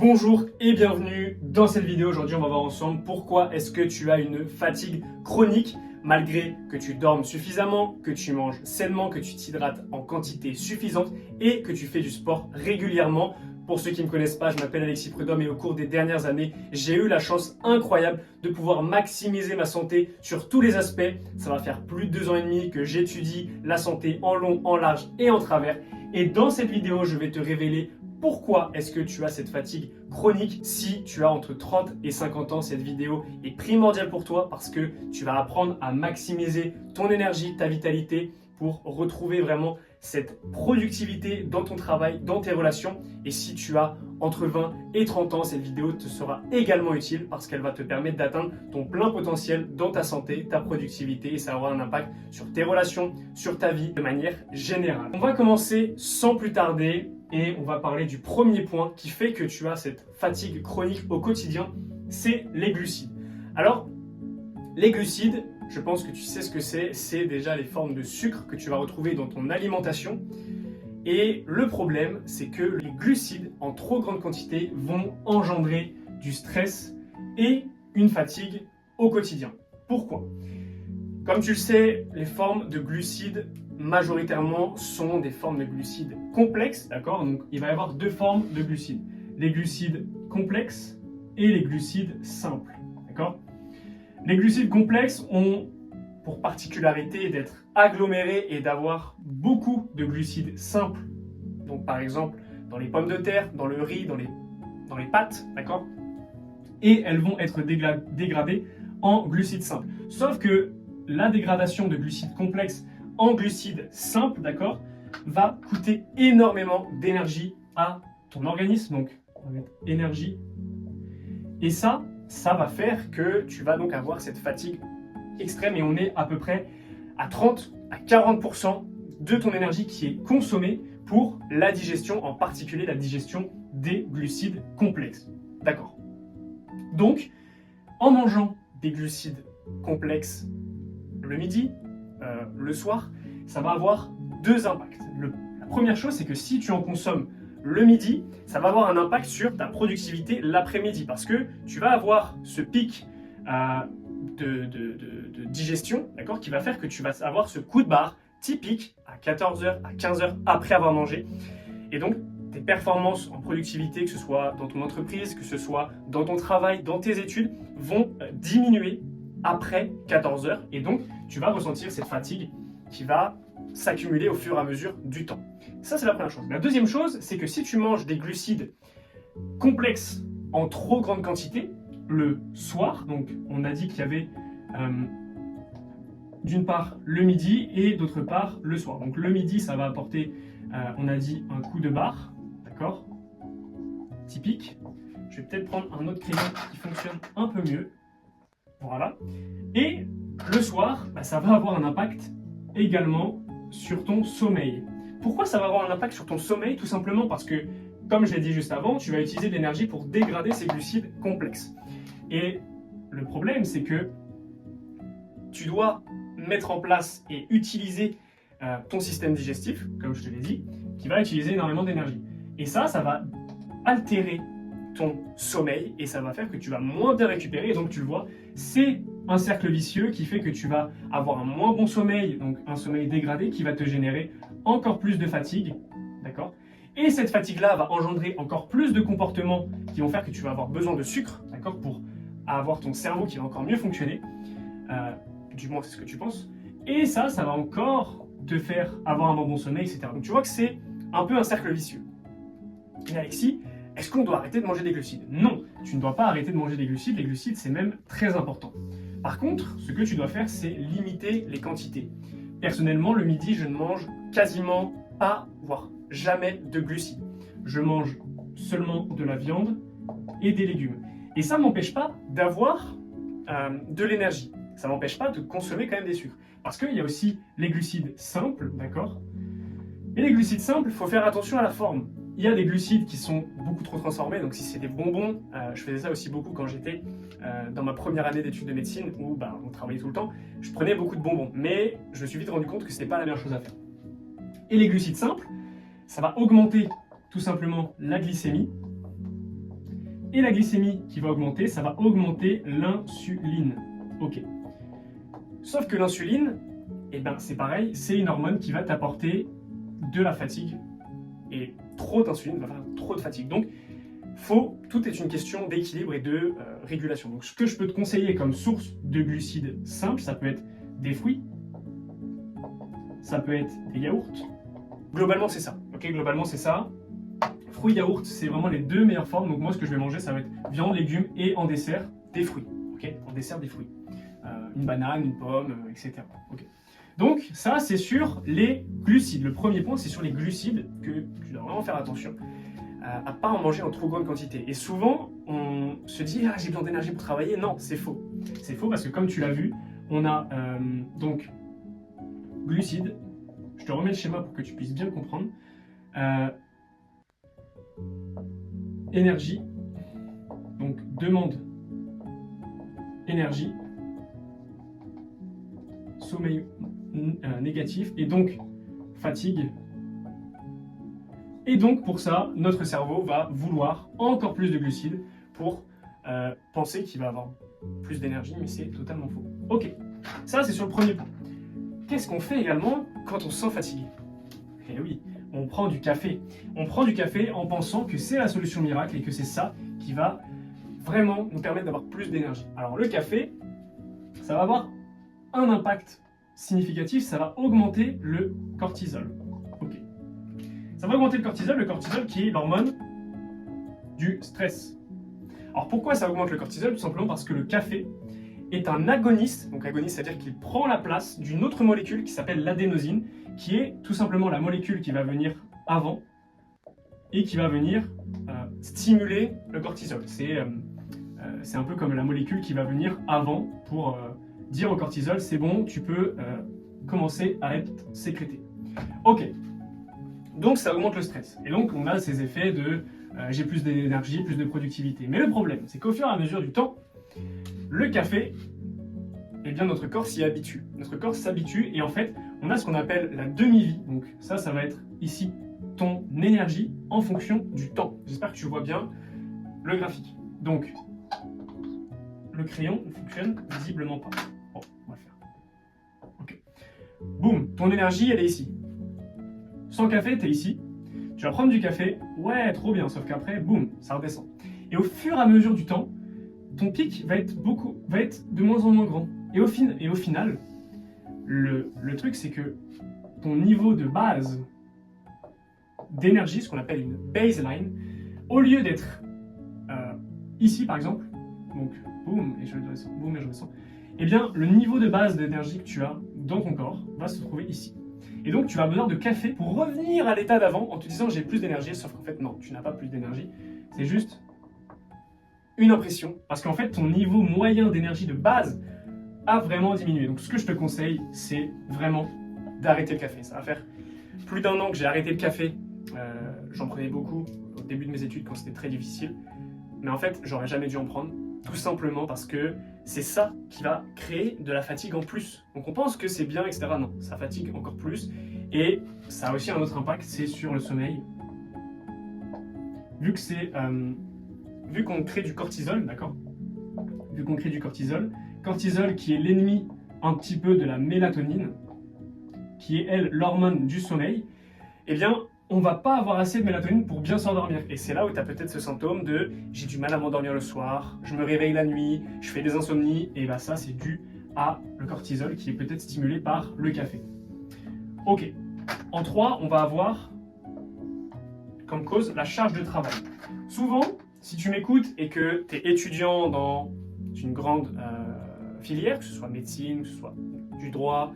Bonjour et bienvenue dans cette vidéo. Aujourd'hui, on va voir ensemble pourquoi est-ce que tu as une fatigue chronique malgré que tu dormes suffisamment, que tu manges sainement, que tu t'hydrates en quantité suffisante et que tu fais du sport régulièrement. Pour ceux qui ne me connaissent pas, je m'appelle Alexis Prudhomme et au cours des dernières années, j'ai eu la chance incroyable de pouvoir maximiser ma santé sur tous les aspects. Ça va faire plus de 2 ans et demi que j'étudie la santé en long, en large et en travers. Et dans cette vidéo, je vais te révéler pourquoi est-ce que tu as cette fatigue chronique. Si tu as entre 30 et 50 ans, cette vidéo est primordiale pour toi parce que tu vas apprendre à maximiser ton énergie, ta vitalité pour retrouver vraiment cette productivité dans ton travail, dans tes relations. Et si tu as entre 20 et 30 ans, cette vidéo te sera également utile parce qu'elle va te permettre d'atteindre ton plein potentiel dans ta santé, ta productivité et ça aura un impact sur tes relations, sur ta vie de manière générale. On va commencer sans plus tarder et on va parler du premier point qui fait que tu as cette fatigue chronique au quotidien, c'est les glucides. Alors, les glucides, je pense que tu sais ce que c'est déjà les formes de sucre que tu vas retrouver dans ton alimentation. Et le problème, c'est que les glucides en trop grande quantité vont engendrer du stress et une fatigue au quotidien. Pourquoi ? Comme tu le sais, les formes de glucides majoritairement sont des formes de glucides complexes, d'accord ? Donc il va y avoir deux formes de glucides, les glucides complexes et les glucides simples, d'accord ? Les glucides complexes ont pour particularité d'être agglomérés et d'avoir beaucoup de glucides simples. Donc par exemple dans les pommes de terre, dans le riz, dans les pâtes, d'accord ? Et elles vont être dégradées en glucides simples. Sauf que la dégradation de glucides complexes en glucides simples, d'accord, va coûter énormément d'énergie à ton organisme. Donc on va mettre énergie. Et ça va faire que tu vas donc avoir cette fatigue extrême et on est à peu près à 30 à 40% de ton énergie qui est consommée pour la digestion, en particulier la digestion des glucides complexes. D'accord. Donc, en mangeant des glucides complexes le midi, le soir, ça va avoir deux impacts. La première chose, c'est que si tu en consommes le midi, ça va avoir un impact sur ta productivité l'après-midi parce que tu vas avoir ce pic de digestion, d'accord, qui va faire que tu vas avoir ce coup de barre typique à 14h, à 15h après avoir mangé. Et donc, tes performances en productivité, que ce soit dans ton entreprise, que ce soit dans ton travail, dans tes études, vont diminuer après 14h. Et donc, tu vas ressentir cette fatigue qui va s'accumuler au fur et à mesure du temps. Ça, c'est la première chose. La deuxième chose, c'est que si tu manges des glucides complexes en trop grande quantité, le soir, donc on a dit qu'il y avait d'une part le midi et d'autre part le soir. Donc le midi, ça va apporter, on a dit, un coup de barre, d'accord, typique. Je vais peut-être prendre un autre crayon qui fonctionne un peu mieux. Voilà. Et le soir, ça va avoir un impact également sur ton sommeil. Pourquoi ça va avoir un impact sur ton sommeil ? Tout simplement parce que, comme je l'ai dit juste avant, tu vas utiliser de l'énergie pour dégrader ces glucides complexes. Et le problème, c'est que tu dois mettre en place et utiliser ton système digestif, comme je te l'ai dit, qui va utiliser énormément d'énergie. Et ça va altérer ton sommeil et ça va faire que tu vas moins bien récupérer. Et donc, tu le vois, c'est un cercle vicieux qui fait que tu vas avoir un moins bon sommeil, donc un sommeil dégradé qui va te générer encore plus de fatigue, d'accord ? Et cette fatigue-là va engendrer encore plus de comportements qui vont faire que tu vas avoir besoin de sucre, d'accord, pour avoir ton cerveau qui va encore mieux fonctionner. Du moins, c'est ce que tu penses. Et ça va encore te faire avoir un bon sommeil, etc. Donc tu vois que c'est un peu un cercle vicieux. Et Alexis, est-ce qu'on doit arrêter de manger des glucides ? Non, tu ne dois pas arrêter de manger des glucides. Les glucides, c'est même très important. Par contre, ce que tu dois faire, c'est limiter les quantités. Personnellement, le midi, je ne mange quasiment pas, voire jamais de glucides. Je mange seulement de la viande et des légumes. Et ça ne m'empêche pas d'avoir de l'énergie. Ça ne m'empêche pas de consommer quand même des sucres. Parce qu'il y a aussi les glucides simples, d'accord ? Et les glucides simples, il faut faire attention à la forme. Il y a des glucides qui sont beaucoup trop transformés, donc si c'est des bonbons, je faisais ça aussi beaucoup quand j'étais dans ma première année d'études de médecine, où on travaillait tout le temps, je prenais beaucoup de bonbons, mais je me suis vite rendu compte que ce n'était pas la meilleure chose à faire. Et les glucides simples, ça va augmenter tout simplement la glycémie, et la glycémie qui va augmenter, ça va augmenter l'insuline. Ok. Sauf que l'insuline, eh ben, c'est pareil, c'est une hormone qui va t'apporter de la fatigue. Et trop d'insuline va faire trop de fatigue. Donc, tout est une question d'équilibre et de régulation. Donc, ce que je peux te conseiller comme source de glucides simples, ça peut être des fruits, ça peut être des yaourts. Globalement, c'est ça. Ok, globalement, c'est ça. Fruits, yaourts, c'est vraiment les deux meilleures formes. Donc, moi, ce que je vais manger, ça va être viande, légumes et en dessert, des fruits. Ok, en dessert, des fruits. Une banane, une pomme, etc. Ok. Donc, ça, c'est sur les glucides. Le premier point, c'est sur les glucides que tu dois vraiment faire attention à pas en manger en trop grande quantité. Et souvent, on se dit « Ah, j'ai besoin d'énergie pour travailler ». Non, c'est faux. C'est faux parce que comme tu l'as vu, on a donc glucides. Je te remets le schéma pour que tu puisses bien comprendre. Énergie. Donc, demande énergie. Sommeil négatif et donc fatigue. Et donc pour ça, notre cerveau va vouloir encore plus de glucides pour penser qu'il va avoir plus d'énergie, mais c'est totalement faux. Ok, ça c'est sur le premier point. Qu'est-ce qu'on fait également quand on se sent fatigué? Eh oui, on prend du café. On prend du café en pensant que c'est la solution miracle et que c'est ça qui va vraiment nous permettre d'avoir plus d'énergie. Alors le café, ça va avoir un impact significatif, ça va augmenter le cortisol. Ok. Ça va augmenter le cortisol qui est l'hormone du stress. Alors pourquoi ça augmente le cortisol? Tout simplement parce que le café est un agoniste. Donc agoniste, c'est-à-dire qu'il prend la place d'une autre molécule qui s'appelle l'adénosine, qui est tout simplement la molécule qui va venir avant et qui va venir stimuler le cortisol. C'est un peu comme la molécule qui va venir avant pour dire au cortisol, c'est bon, tu peux commencer à être sécrété. Ok, donc ça augmente le stress. Et donc on a ces effets de j'ai plus d'énergie, plus de productivité. Mais le problème, c'est qu'au fur et à mesure du temps, le café, eh bien notre corps s'y habitue. Notre corps s'habitue et en fait, on a ce qu'on appelle la demi-vie. Donc ça va être ici ton énergie en fonction du temps. J'espère que tu vois bien le graphique. Donc, le crayon ne fonctionne visiblement pas. Bon, on va le faire. Ok. Boum, ton énergie, elle est ici. Sans café, tu es ici. Tu vas prendre du café. Ouais, trop bien. Sauf qu'après, boum, ça redescend. Et au fur et à mesure du temps, ton pic va être de moins en moins grand. Et au final, le truc, c'est que ton niveau de base d'énergie, ce qu'on appelle une baseline, au lieu d'être ici, par exemple, donc boum, et je descends, boum, et je descends, eh bien, le niveau de base d'énergie que tu as dans ton corps va se trouver ici. Et donc, tu vas besoin de café pour revenir à l'état d'avant en te disant j'ai plus d'énergie, sauf qu'en fait, non, tu n'as pas plus d'énergie. C'est juste une impression, parce qu'en fait, ton niveau moyen d'énergie de base a vraiment diminué. Donc, ce que je te conseille, c'est vraiment d'arrêter le café. Ça va faire plus d'1 an que j'ai arrêté le café. J'en prenais beaucoup au début de mes études quand c'était très difficile. Mais en fait, j'aurais jamais dû en prendre. Tout simplement parce que c'est ça qui va créer de la fatigue en plus. Donc on pense que c'est bien, etc. Non, ça fatigue encore plus. Et ça a aussi un autre impact, c'est sur le sommeil. Vu qu'on crée du cortisol, d'accord? Vu qu'on crée du cortisol qui est l'ennemi un petit peu de la mélatonine, qui est elle l'hormone du sommeil, eh bien on va pas avoir assez de mélatonine pour bien s'endormir. Et c'est là où tu as peut-être ce symptôme de j'ai du mal à m'endormir le soir, je me réveille la nuit, je fais des insomnies, et bah ça c'est dû à le cortisol qui est peut-être stimulé par le café. Ok, en 3, on va avoir comme cause la charge de travail. Souvent, si tu m'écoutes et que tu es étudiant dans une grande filière, que ce soit médecine, que ce soit du droit,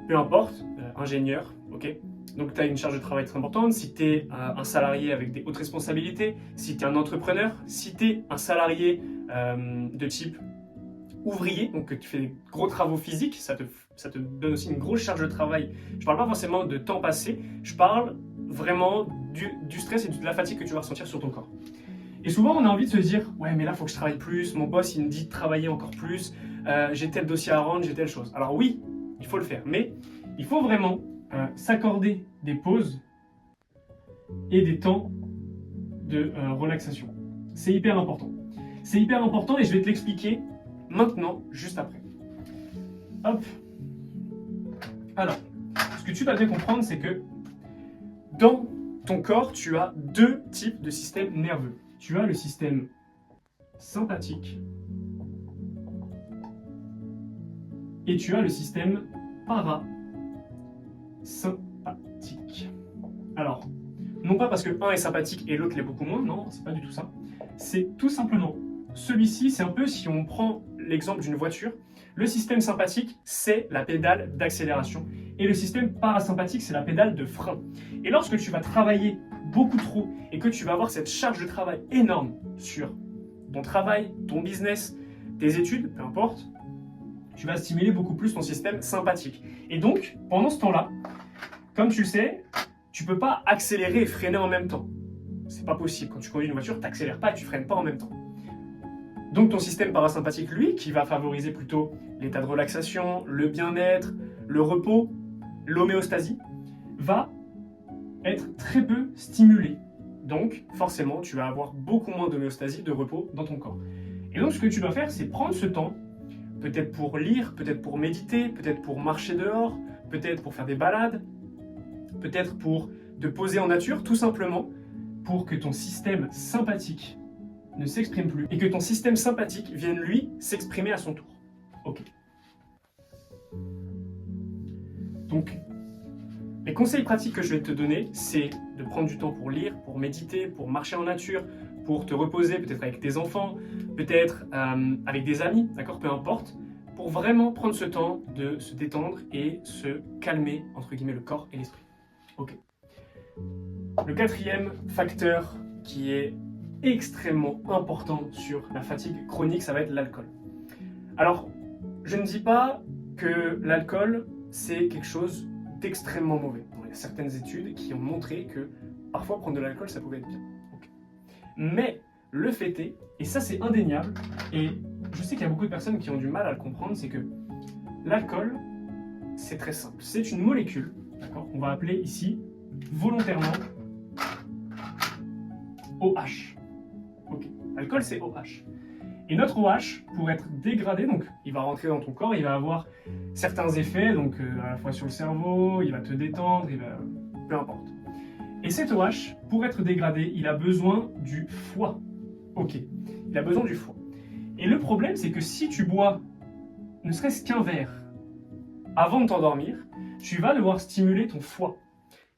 peu importe, ingénieur, ok? Donc tu as une charge de travail très importante. Si tu es un salarié avec des hautes responsabilités, si tu es un entrepreneur, si tu es un salarié de type ouvrier, donc que tu fais des gros travaux physiques, ça te donne aussi une grosse charge de travail. Je ne parle pas forcément de temps passé, je parle vraiment du stress et de la fatigue que tu vas ressentir sur ton corps. Et souvent on a envie de se dire « Ouais mais là il faut que je travaille plus, mon boss il me dit de travailler encore plus, j'ai tel dossier à rendre, j'ai telle chose. » Alors oui, il faut le faire, mais il faut vraiment s'accorder des pauses et des temps de relaxation. C'est hyper important. C'est hyper important et je vais te l'expliquer maintenant, juste après. Hop. Alors, ce que tu dois bien comprendre, c'est que dans ton corps, tu as deux types de systèmes nerveux. Tu as le système sympathique et tu as le système parasympathique. Alors, non pas parce que un est sympathique et l'autre l'est beaucoup moins, non, c'est pas du tout ça. C'est tout simplement, celui-ci, c'est un peu si on prend l'exemple d'une voiture, le système sympathique, c'est la pédale d'accélération et le système parasympathique, c'est la pédale de frein. Et lorsque tu vas travailler beaucoup trop et que tu vas avoir cette charge de travail énorme sur ton travail, ton business, tes études, peu importe, tu vas stimuler beaucoup plus ton système sympathique. Et donc, pendant ce temps-là, comme tu le sais, tu ne peux pas accélérer et freiner en même temps. C'est pas possible. Quand tu conduis une voiture, tu n'accélères pas et tu freines pas en même temps. Donc ton système parasympathique, lui, qui va favoriser plutôt l'état de relaxation, le bien-être, le repos, l'homéostasie, va être très peu stimulé. Donc forcément, tu vas avoir beaucoup moins d'homéostasie, de repos dans ton corps. Et donc ce que tu dois faire, c'est prendre ce temps, peut-être pour lire, peut-être pour méditer, peut-être pour marcher dehors, peut-être pour faire des balades, peut-être pour te poser en nature, tout simplement pour que ton système sympathique ne s'exprime plus et que ton système sympathique vienne, lui, s'exprimer à son tour. Ok. Donc, les conseils pratiques que je vais te donner, c'est de prendre du temps pour lire, pour méditer, pour marcher en nature, pour te reposer, peut-être avec tes enfants, peut-être avec des amis, d'accord, peu importe, pour vraiment prendre ce temps de se détendre et se calmer, entre guillemets, le corps et l'esprit. Ok. Le quatrième facteur qui est extrêmement important sur la fatigue chronique, ça va être l'alcool. Alors, je ne dis pas que l'alcool, c'est quelque chose d'extrêmement mauvais. Il y a certaines études qui ont montré que parfois prendre de l'alcool, ça pouvait être bien. Okay. Mais le fait est, et ça c'est indéniable, et je sais qu'il y a beaucoup de personnes qui ont du mal à le comprendre, c'est que l'alcool, c'est très simple. C'est une molécule, d'accord, qu'on va appeler ici volontairement OH. Ok, l'alcool c'est OH. Et notre OH, pour être dégradé, donc il va rentrer dans ton corps, il va avoir certains effets, donc à la fois sur le cerveau, il va te détendre, peu importe. Et cet OH, pour être dégradé, il a besoin du foie. Ok, il a besoin du foie. Et le problème, c'est que si tu bois ne serait-ce qu'un verre avant de t'endormir, tu vas devoir stimuler ton foie.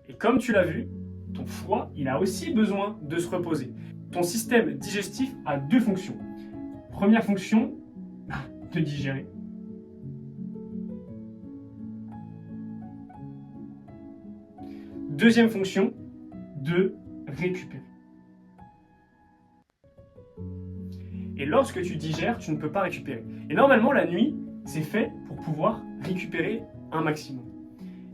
Et comme tu l'as vu, ton foie, il a aussi besoin de se reposer. Ton système digestif a deux fonctions. Première fonction, de digérer. Deuxième fonction, de récupérer. Et lorsque tu digères, tu ne peux pas récupérer. Et normalement, la nuit, c'est fait pour pouvoir récupérer un maximum.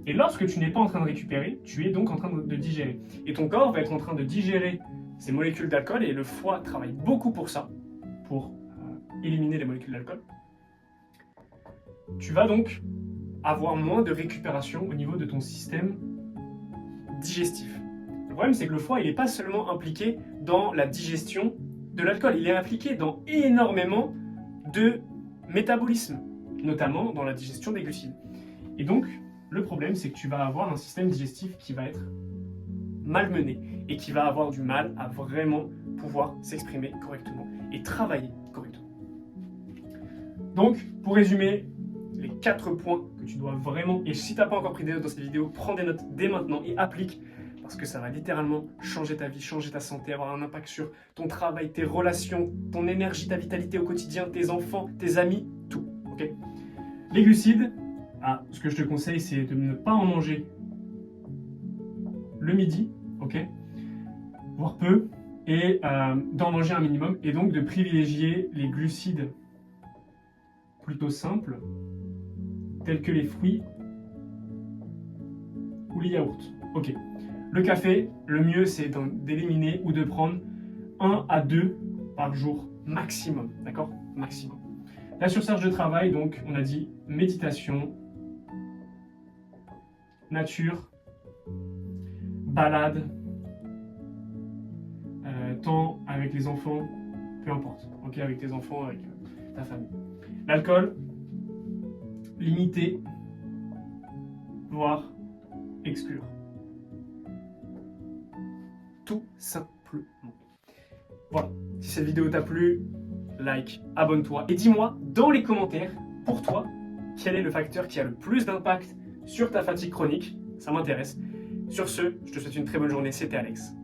Et lorsque tu n'es pas en train de récupérer, tu es donc en train de digérer. Et ton corps va être en train de digérer ces molécules d'alcool et le foie travaille beaucoup pour ça, pour éliminer les molécules d'alcool. Tu vas donc avoir moins de récupération au niveau de ton système digestif. Le problème, c'est que le foie, il n'est pas seulement impliqué dans la digestion de l'alcool, il est impliqué dans énormément de métabolisme, notamment dans la digestion des glucides. Et donc, le problème, c'est que tu vas avoir un système digestif qui va être malmené et qui va avoir du mal à vraiment pouvoir s'exprimer correctement et travailler correctement. Donc, pour résumer, les 4 points que tu dois vraiment, et si tu n'as pas encore pris des notes dans cette vidéo, prends des notes dès maintenant et applique, parce que ça va littéralement changer ta vie, changer ta santé, avoir un impact sur ton travail, tes relations, ton énergie, ta vitalité au quotidien, tes enfants, tes amis, tout. Okay. Les glucides, ce que je te conseille, c'est de ne pas en manger le midi, ok, voire peu, et d'en manger un minimum, et donc de privilégier les glucides plutôt simples, tels que les fruits ou les yaourts. Ok. Le café, le mieux c'est d'éliminer ou de prendre 1 à 2 par jour maximum, d'accord? Maximum. La surcharge de travail, donc on a dit méditation, nature, balade, temps avec les enfants, peu importe, ok, avec tes enfants, avec ta famille. L'alcool, limiter, voire exclure. Tout simplement. Voilà, si cette vidéo t'a plu, like, abonne-toi et dis-moi dans les commentaires, pour toi, quel est le facteur qui a le plus d'impact sur ta fatigue chronique. Ça m'intéresse. Sur ce, je te souhaite une très bonne journée. C'était Alex.